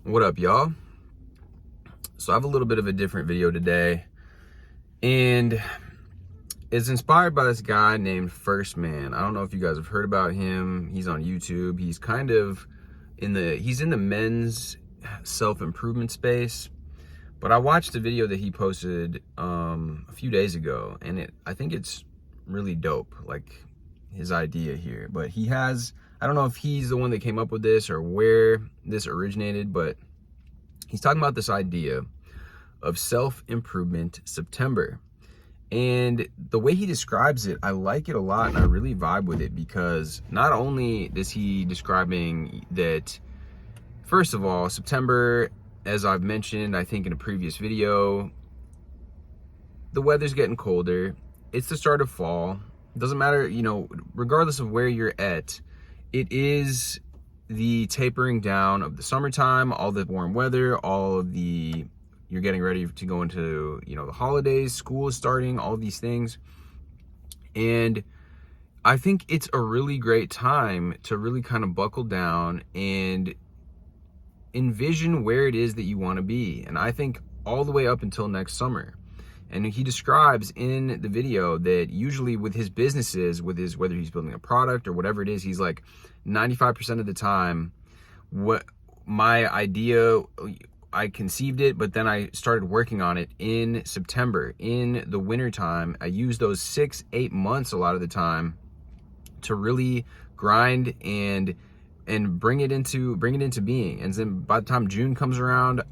What up, y'all? So I have a little bit of a different video today, and it's inspired by this guy named First Man. I don't know if you guys have heard about him. He's on YouTube. He's kind of in the men's self-improvement space. But I watched a video that he posted a few days ago, and I think it's really dope, like his idea here. But I don't know if he's the one that came up with this or where this originated, but he's talking about this idea of self-improvement September. And the way he describes it, I like it a lot, and I really vibe with it, because not only is he describing that, first of all, September, as I've mentioned, I think in a previous video, the weather's getting colder. It's the start of fall. It doesn't matter, regardless of where you're at, it is the tapering down of the summertime, all the warm weather, you're getting ready to go into, the holidays, school is starting, all these things. And I think it's a really great time to really kind of buckle down and envision where it is that you want to be. And I think all the way up until next summer. And he describes in the video that usually with his businesses, whether he's building a product or whatever it is, he's like 95% of the time, what my idea, I conceived it, but then I started working on it in September, in the winter time. I use those 6-8 months a lot of the time to really grind and bring it into being. And then by the time June comes around,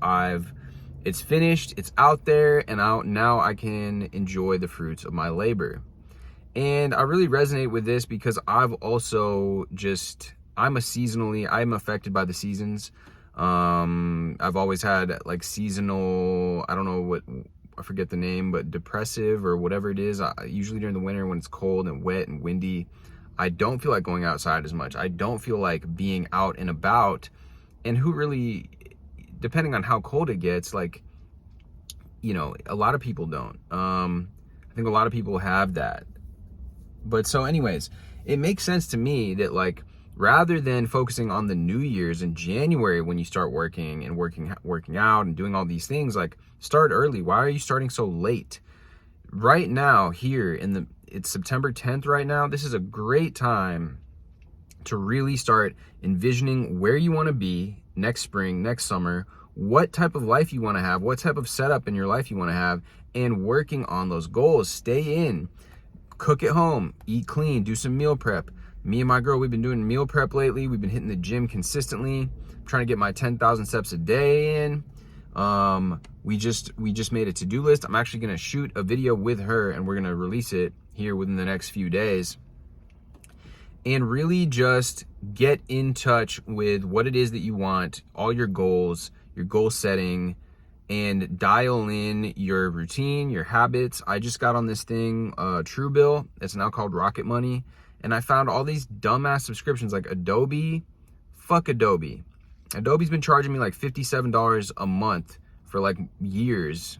it's finished, it's out there, and now I can enjoy the fruits of my labor. And I really resonate with this because I'm affected by the seasons. I've always had like seasonal, I forget the name, but depressive or whatever it is. Usually during the winter when it's cold and wet and windy, I don't feel like going outside as much. I don't feel like being out and about. And who really, depending on how cold it gets, a lot of people don't. I think a lot of people have that. But so anyways, it makes sense to me that rather than focusing on the New Year's in January when you start working and working out and doing all these things, start early. Why are you starting so late? Right now, it's September 10th right now. This is a great time to really start envisioning where you want to be next spring, next summer, what type of life you want to have, what type of setup in your life you want to have, and working on those goals. Stay in, cook at home, eat clean, do some meal prep. Me and my girl, we've been doing meal prep lately. We've been hitting the gym consistently. I'm trying to get my 10,000 steps a day in. We just made a to-do list. I'm actually gonna shoot a video with her, and we're gonna release it here within the next few days. And really just get in touch with what it is that you want, all your goals, your goal setting, and dial in your routine, your habits. I just got on this thing, Truebill. It's now called Rocket Money. And I found all these dumbass subscriptions like Adobe. Fuck Adobe. Adobe's been charging me like $57 a month for years.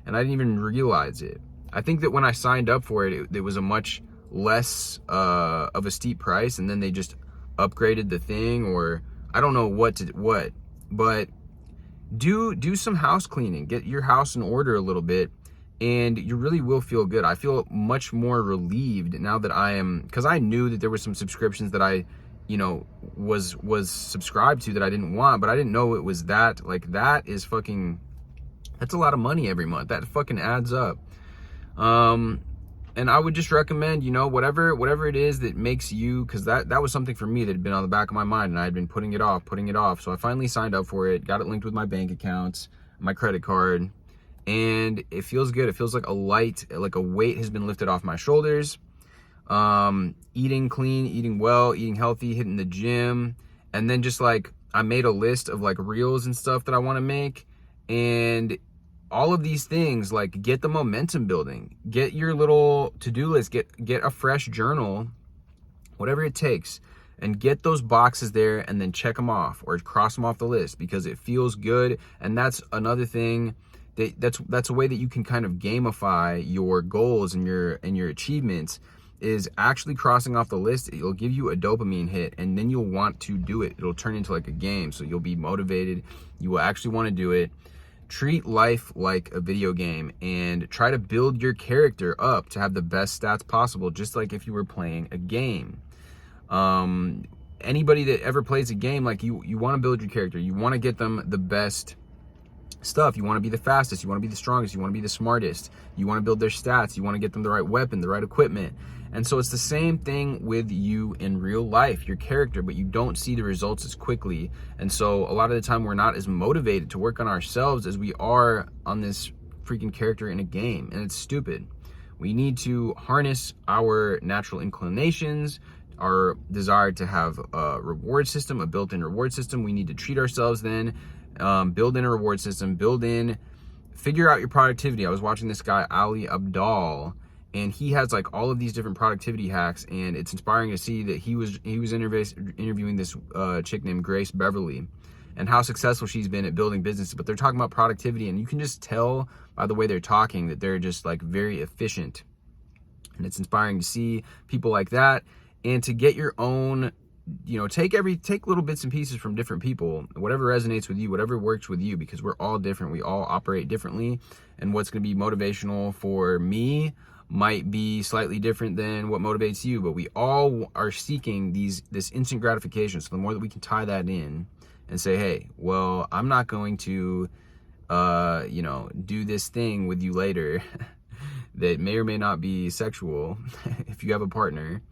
And I didn't even realize it. I think that when I signed up for it, it was a much less of a steep price. And then they just upgraded the thing, or I don't know what. But do some house cleaning. Get your house in order a little bit. And you really will feel good. I feel much more relieved now that because I knew that there were some subscriptions that I, was subscribed to that I didn't want, but I didn't know it was that. That's a lot of money every month. That fucking adds up. And I would just recommend, whatever it is that makes you, because that was something for me that had been on the back of my mind, and I had been putting it off. So I finally signed up for it, got it linked with my bank accounts, my credit card. And it feels good. It feels like a weight has been lifted off my shoulders. Eating clean, eating well, eating healthy, hitting the gym. And then just I made a list of reels and stuff that I want to make. And all of these things, get the momentum building. Get your little to-do list. Get a fresh journal, whatever it takes. And get those boxes there and then check them off or cross them off the list, because it feels good. And that's another thing. That's a way that you can kind of gamify your goals and your achievements, is actually crossing off the list. It'll give you a dopamine hit, and then you'll want to do it. It'll turn into like a game, so you'll be motivated. You will actually want to do it. Treat life like a video game and try to build your character up to have the best stats possible, just like if you were playing a game. Anybody that ever plays a game, like you want to build your character. You want to get them the best stuff. You want to be the fastest. You want to be the strongest. You want to be the smartest. You want to build their stats. You want to get them the right weapon, the right equipment. And so it's the same thing with you in real life, your character, but you don't see the results as quickly. And so a lot of the time we're not as motivated to work on ourselves as we are on this freaking character in a game. And it's stupid. We need to harness our natural inclinations, our desire to have a reward system, a built-in reward system. We need to treat ourselves then, build in a reward system, figure out your productivity. I was watching this guy, Ali Abdaal, and he has like all of these different productivity hacks, and it's inspiring to see that he was interviewing this chick named Grace Beverly, and how successful she's been at building businesses. But they're talking about productivity, and you can just tell by the way they're talking that they're just like very efficient. And it's inspiring to see people like that, and to get your own, take little bits and pieces from different people, whatever resonates with you, whatever works with you, because we're all different. We all operate differently, and what's going to be motivational for me might be slightly different than what motivates you, but we all are seeking this instant gratification. So the more that we can tie that in and say, hey, well, I'm not going to do this thing with you later that may or may not be sexual if you have a partner,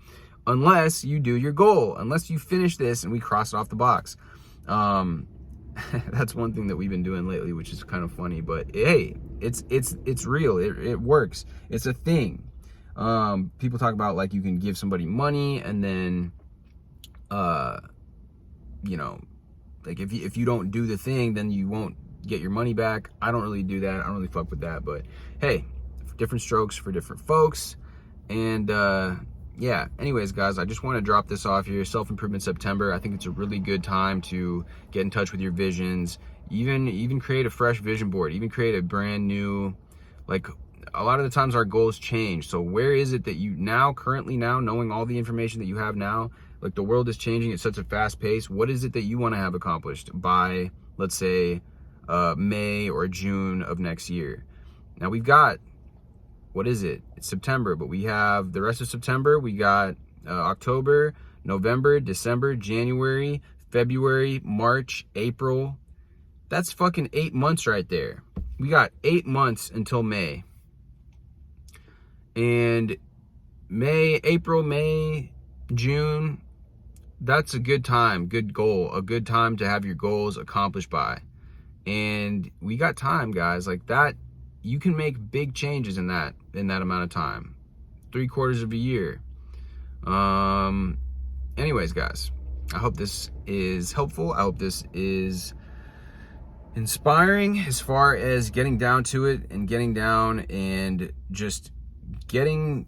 unless you do your goal, unless you finish this and we cross it off the box. That's one thing that we've been doing lately, which is kind of funny, but hey, it's real. It works. It's a thing. People talk about like you can give somebody money and then, like if you don't do the thing, then you won't get your money back. I don't really do that. I don't really fuck with that, but hey, different strokes for different folks. And, yeah, anyways, guys, I just want to drop this off here. Self-Improvement September. I think it's a really good time to get in touch with your visions. Even create a fresh vision board. Even create a brand new, like, a lot of the times our goals change. So where is it that you currently knowing all the information that you have now, like the world is changing at such a fast pace. What is it that you want to have accomplished by, let's say, May or June of next year? Now we've got, what is it? It's September, but we have the rest of September. We got October, November, December, January, February, March, April. That's fucking 8 months right there. We got 8 months until May. And April, May, June, that's a good time, good goal, a good time to have your goals accomplished by. And we got time, guys, like that. You can make big changes in that amount of time, 3/4 of a year. Anyways, guys, I hope this is helpful. I hope this is inspiring as far as getting down to it and getting down and just getting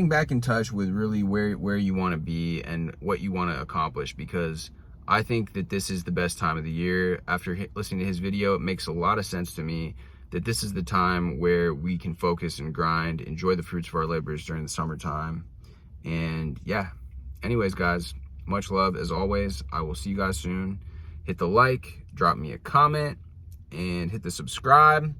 back in touch with really where you want to be and what you want to accomplish, because I think that this is the best time of the year. After listening to his video, it makes a lot of sense to me that this is the time where we can focus and grind, enjoy the fruits of our labors during the summertime. And yeah, anyways, guys, much love as always. I will see you guys soon. Hit the like, drop me a comment, and hit the subscribe.